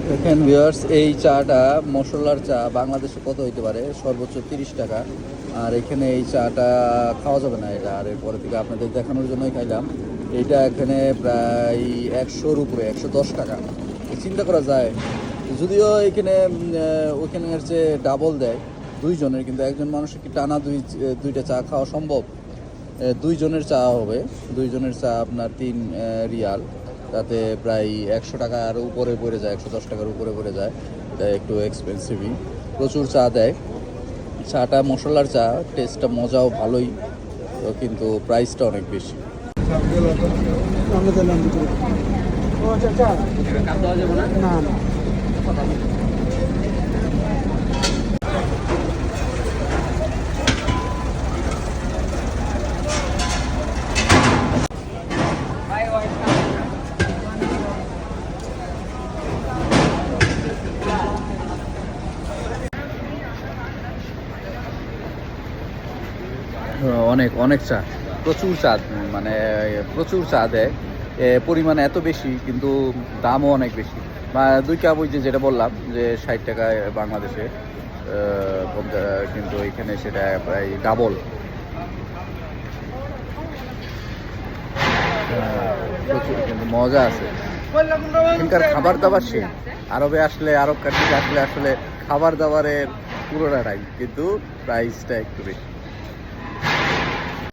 দেখেন ভিউয়ার্স, এই চাটা মশলার চা বাংলাদেশে কত হইতে পারে? সর্বোচ্চ 30 টাকা। আর এখানে এই চাটা খাওয়া যাবে না এটা, আর এরপরে থেকে আপনাদের দেখানোর জন্যই খাইলাম। এইটা এখানে প্রায় 100-র উপরে, 110 টাকা। চিন্তা করা যায়, যদিও এখানে ওইখানের চেয়ে ডাবল দেয় দুইজনের, কিন্তু একজন মানুষের কি টানা দুইটা চা খাওয়া সম্ভব? দুইজনের চা হবে, দুইজনের চা আপনার 3 রিয়াল, তাতে প্রায় 100 টাকার উপরে পড়ে যায়, 110 টাকার উপরে পড়ে যায়। এটা একটু এক্সপেন্সিভই, প্রচুর চা দেয়। চাটা মশলার চা, টেস্টটা মজাও ভালোই, তো কিন্তু প্রাইসটা অনেক বেশি। অনেক অনেক চা, প্রচুর চা, মানে প্রচুর চা দেয়। পরিমাণ এত বেশি, কিন্তু দামও অনেক বেশি। 2 কাপ ওই যেটা বললাম যে 60 টাকায় বাংলাদেশে, কিন্তু এখানে সেটা প্রায় ডাবল। প্রচুর কিন্তু মজা আছে। এখানকার খাবার দাবার সে আরবে আসলে, আরব কান্ট্রিতে আসলে আসলে খাবার দাবারের পুরোটাই, কিন্তু প্রাইসটা একটু বেশি।